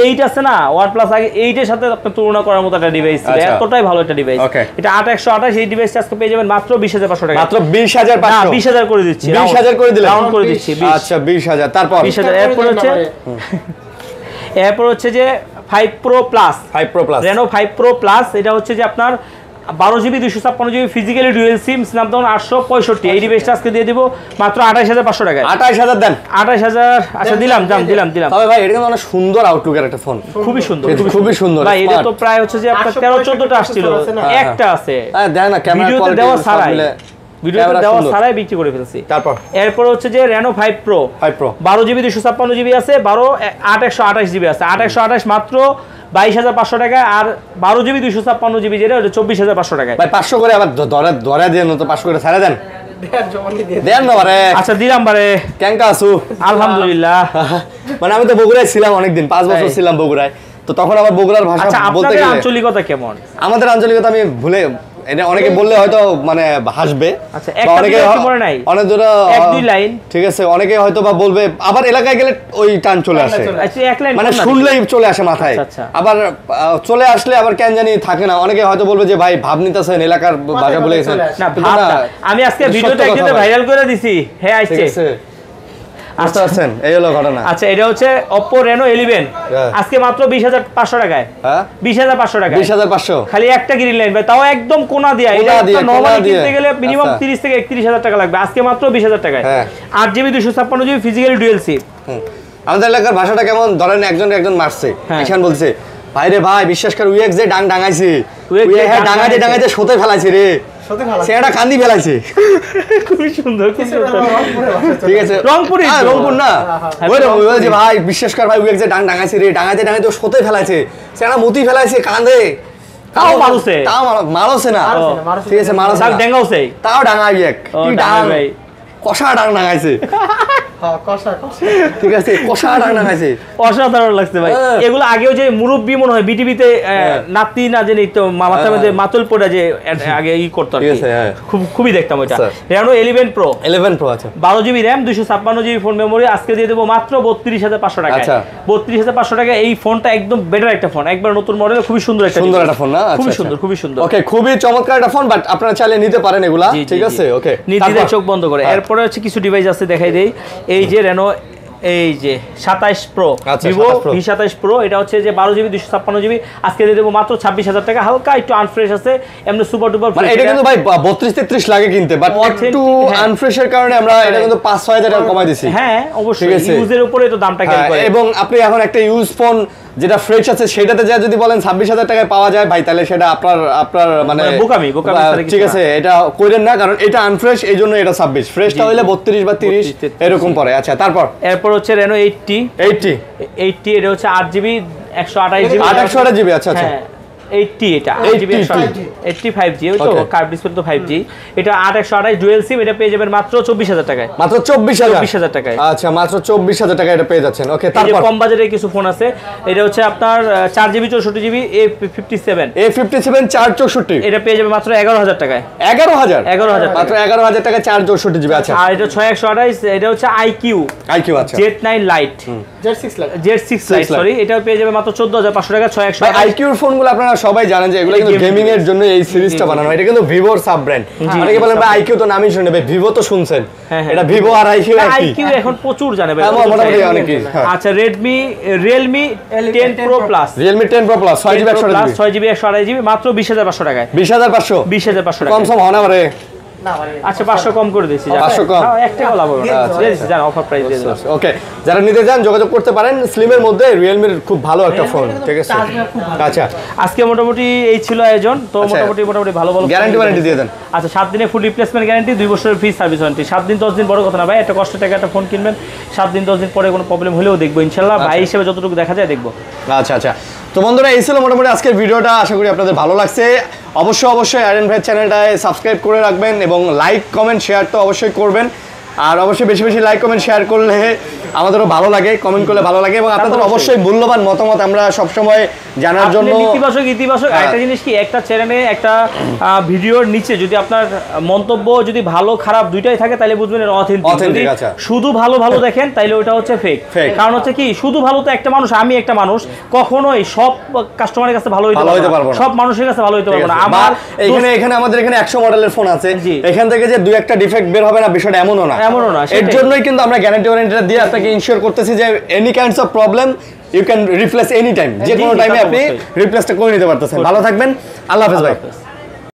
এইটা আছে না OnePlus আগে 8 এর সাথে আপনি তুলনা করার মতো একটা ডিভাইস ছিল, এতটাই ভালো একটা ডিভাইস। এটা 8128, এই ডিভাইসটা আজকে পেয়ে যাবেন মাত্র 20,500 টাকা, মাত্র 20,500 না 20,000 করে দিচ্ছি, 20,000 করে দিলাম, রাউন্ড করে দিচ্ছি 20। আচ্ছা 20,000 তারপর 20,000। এরপর হচ্ছে যে 5 Pro Plus Reno 5 Pro Plus এটা হচ্ছে যে আপনার 12GB 256GB physically dual SIM Snapdragon 865, এই ডিভাইসটা আজকে দিয়ে দিব মাত্র 28,500 টাকায়। 28,000 দেন, 28,000 আচ্ছা দিলাম। তবে ভাই এটা কিন্তু অনেক সুন্দর আউটলুকের একটা ফোন, খুবই সুন্দর ভাই। এটা তো প্রায় হচ্ছে যে আপনার 13-14টা আসছিল, একটা আছে দেখ না ক্যামেরা কোয়ালিটি দেওয়া ছাড়াই বিক্রি করে ফেলছি। তারপর এরপর হচ্ছে যে Reno 5 Pro 12GB 256GB আছে, 8/128GB আছে, 8/128 মাত্র 22,500 টাকা, আর 12GB 256GB যেটা ওটা 24,500 টাকা। ভাই 500 করে আবার ধরে দেন, তো 500 করে ছাড়া দেন, দেন না বারে। আচ্ছা দিলাম বারে, কেঙ্কা আছো? আলহামদুলিল্লাহ। মানে আমি তো বগুড়ায় ছিলাম অনেকদিন, 5 বছর ছিলাম বগুড়ায়, তো তখন আবার বগুড়ার ভাষা বলতে গেলে আঞ্চলিকতা কেমন? আমাদের আঞ্চলিকতা আমি ভুলে এটা অনেকে বললে হয়তো মানে হাসবে। আচ্ছা, বা একটা অনেকে দুইটা কি মনে নাই? অনেক দুটো এক দুই লাইন। ঠিক আছে, অনেকে হয়তো বা বলবে, আবার এলাকায় গেলে ওই টান চলে আসে, আচ্ছা, এক লাইন মানে শুনলেই চলে আসে মাথায়। আচ্ছা। আবার চলে আসলে আবার কেন জানি থাকে না, অনেকে হয়তো বলবে যে ভাই ভাব নিতেছেন, এলাকার ভাষা বলে গেছেন। না, কিন্তু ভাবটা না, আমি আজকে এটা ভিডিওটা সত্য একদিনে কথা ভাই। ভাইরাল করে দিছি। হ্যাঁ, ঠিক আসছে। আছে, বুঝতে পারছেন, এই হলো ঘটনা। আচ্ছা, এটা হচ্ছে Oppo Reno 11 হ্যাঁ। আজকে মাত্র 20,500 টাকায়। হ্যাঁ, 20,500 টাকায় 20,500 খালি একটা গ্রিন লাইন ভাই, তাও একদম কোনা দিয়া। কোনা এটা দিয়ে, নরমালি কোনা দিয়ে। কিনতে গেলে মিনিমাম আচ্ছা। 30 থেকে 31,000 টাকা লাগবে, আজকে মাত্র 20,000 টাকায়। হ্যাঁ। 8GB 256GB physical dual SIM. আমাদের এলাকার ভাষাটা কেমন, ধরেন একজন মারছে, হ্যাঁ। ঈশান বলছে ভাই রে ভাই বিশ্বাস কর UX যে ডাঙাইছে, UX যে ডাং ডাঙাইতে ডাঙাইছে। সোতে ফেলাইছে রে, সত্যি ভালো সে একটা কান্দি ফেলাইছে। খুবই সুন্দর, খুব সুন্দর। ঠিক আছে, রংপুরই তো। রংপুর না, হ্যাঁ, ওই রংপুরই। যে ভাই বিশ্বাস কর ভাই UX যে ডাঙাইছে রে, ডাঙাইতে সোতে ফেলাইছে, সে একটা মুতি ফেলাইছে কান্দে, তাও মারুছে। তাও মারছে না, মারুছে। ঠিক আছে, মারছে দাগ না, ডেঙ্গাওছে। তাও ডাঙাই এক ও, কি ডাঙাই ডাং ভাই। কষা ডাং ডাঙাইছে। হ্যাঁ, কষা ঠিক আছে, কষা ডাং ডাঙাইছে। অসাধারণ লাগছে ভাই। হ্যাঁ। এগুলো আগেও যে মুরব্বি মনে হয় বিটিভিতে নাতি না জানি তো মাথার মধ্যে মাতুল পড়া যে আগে ই করতো আর ঠিক কি। আছে, হ্যাঁ। খুবই দেখতাম ওইটা। আচ্ছা। Reno 11 Pro 11 Pro আছে, 12GB RAM 256GB phone memory, আজকে দিয়ে দেবো মাত্র 32,500 টাকায়। আচ্ছা। 32,500 টাকায় এই ফোনটা একদম বেটার একটা ফোন, একবার নতুন মডেল, খুবই সুন্দর একটা সুন্দর device। একটা ফোন না, খুবই সুন্দর, খুবই সুন্দর। ওকে, খুবই চমৎকার একটা ফোন, বাট আপনারা চাইলে নিতে পারেন এগুলা, জি, জি, ঠিক জি। আছে, ওকে। নির্দ্বিধায় চোখ বন্ধ করে। এরপরে হচ্ছে কিছু ডিভাইস আছে, দেখাই দেই। এই যে Reno এই যে 27 Pro, আচ্ছা, Vivo 27 Pro। V27 Pro, এটা হচ্ছে যে 12GB 256GB, আজকে দিয়ে দেবো মাত্র 26,000 টাকা। হালকা একটু আনফ্রেশ আছে, এমনি সুপার ডুপার মানে এটা কিন্তু ভাই 32-33 লাগে কিনতে, বাট Authentic, একটু হ্যাঁ। আনফ্রেশের কারণে আমরা এটা কিন্তু 5-6 হাজার টাকা কমাই দিছি। হ্যাঁ, ঠিক অবশ্যই আছে। ইউজের উপরে তো দামটা ক্যারি হ্যাঁ, করে। এবং আপনি এখন একটা ইউজ ফোন যেটা ফ্রেশ আছে সেটাতে যা যদি বলেন 26,000 টাকায় পাওয়া যায় ভাই, তাহলে সেটা আপনার মানে বোকামি ছাড়া কিছু ঠিক না। আছে, এটা করেন না, কারণ এটা আনফ্রেশ, এই জন্য এটা 26, ফ্রেশটা হইলে 32 বা 30 এরকম পড়ে। আচ্ছা, তারপর এরপর হচ্ছে Reno 80, 80 এটা হচ্ছে 8GB 128GB 828GB, আচ্ছা আচ্ছা, হ্যাঁ 80, এটা 8GB 85G, ওই তো Okay. কার্ভ ডিসপ্লে তো 5G। এটা 8/128 ডুয়াল সিম, এটা পেয়ে যাবেন মাত্র 24,000 টাকায়। মাত্র 24,000 24,000 টাকায়। আচ্ছা, মাত্র 24,000 টাকা এটা পেয়ে যাচ্ছেন। ওকে, এই যে তারপর কম বাজেটের কিছু ফোন আছে, এটা হচ্ছে আপনার 4GB 64GB A57, A57 464, এটা পেয়ে যাবে মাত্র 11,000 টাকায়। 11,000 11,000 মাত্র 11,000 টাকা 464GB। আচ্ছা, আর এটা 6/128, এটা হচ্ছে IQ IQ, আচ্ছা Z9 Lite, Z6 লাগে। Z6 Lite, সরি, এটা পেয়ে যাবে মাত্র 14,500 টাকা। ভাই 6/128 IQ এর ফোনগুলো আপনারা সবাই জানেন যে এগুলো কিন্তু gaming গেমিং এর জন্য এই সিরিজটা বানানো। এটা কিন্তু ভিভোর সাব ব্র্যান্ড। অনেকে বলেন ভাই IQ তো নামই শুনে, ভাই ভিভো তো শুনছেন, হ্যাঁ, হ্যাঁ। এটা ভিভো আর IQ একই। IQ এখন প্রচুর জানে ভাই, হ্যাঁ, প্রচুর মোটামুটি জানে। অনেকই, হ্যাঁ। আচ্ছা, Realme 10 Pro Plus, Realme 10 Pro Plus 6GB 128GB 6GB 128GB মাত্র 20,500 টাকায়। 20,500 20,500 কম টাকা। সম হনা পারে। না মানে আচ্ছা, 500 কম করে দিয়েছি, 500 কম। এক টাকাও লাভ হবে না। দিয়েছি, জান অফার প্রাইস দিয়ে দিলাম। ওকে, যারা নিতে চান যোগাযোগ করতে পারেন। স্লিমের মধ্যে Realme এর খুব ভালো একটা ফোন, ঠিক আছে। আচ্ছা, আজকে মোটামুটি এই ছিল আয়োজন, তো আচ্ছা। মোটামুটি ভালো গ্যারান্টি ওয়ারেন্টি দিয়ে দেন। আচ্ছা, 7 দিনের ফুল রিপ্লেসমেন্ট গ্যারান্টি, 2 বছরের ফ্রি সার্ভিস ওয়ারেন্টি। 7 দিন 10 দিন বড় কথা না ভাই, একটা কষ্টের টাকা একটা ফোন কিনবেন, 7 দিন 10 দিন পরে কোনো প্রবলেম হলেও দেখবো ইনশাল্লাহ, ভাই হিসেবে যতটুকু দেখা যায় দেখবো। আচ্ছা আচ্ছা, তো বন্ধুরা এই ছিল মোটামুটি আজকের ভিডিওটা। আশা করি আপনাদের ভালো লাগছে। অবশ্যই আরিয়ান ভাইয়ের চ্যানেলটায় সাবস্ক্রাইব করে রাখবেন এবং লাইক কমেন্ট শেয়ার তো অবশ্যই করবেন। আর অবশ্যই বেশি বেশি লাইক কমেন্ট শেয়ার করলে আমাদেরও ভালো লাগে, কমেন্ট করলে ভালো লাগে, এবং আপনাদের অবশ্যই মূল্যবান মতামত আমরা সবসময় জানার জন্য। ইতিবাচক একটা জিনিস কি, একটা চ্যানেলে একটা ভিডিওর নিচে যদি আপনার মন্তব্য যদি ভালো খারাপ দুইটাই থাকে তাহলে বুঝবেন এটা অথেন্টিক। যদি আচ্ছা। শুধু ভালো দেখেন তাহলে ওটা হচ্ছে ফেক। কারণ হচ্ছে কি, শুধু ভালো তো একটা মানুষ, আমি একটা মানুষ, কখনোই সব কাস্টমারের কাছে ভালো হইতে পারবো না, সব মানুষের কাছে ভালো হইতে পারবো না। আমার এখানে আমাদের এখানে 100 মডেলের ফোন আছে, জি। এখান থেকে যে দুই একটা ডিফেক্ট বের হবে না, বিষয়টা এমনও না। এর জন্যই কিন্তু আমরা গ্যারান্টি ওয়ারেন্টিটা দিয়ে আপনাকে ইনশিওর করতেছি যে any kinds of problem you can replace any time, যে কোনো টাইমে আপনি রিপ্লেসটা করে নিতে পারতেছেন। ভালো থাকবেন, আল্লাহ হাফেজ ভাই।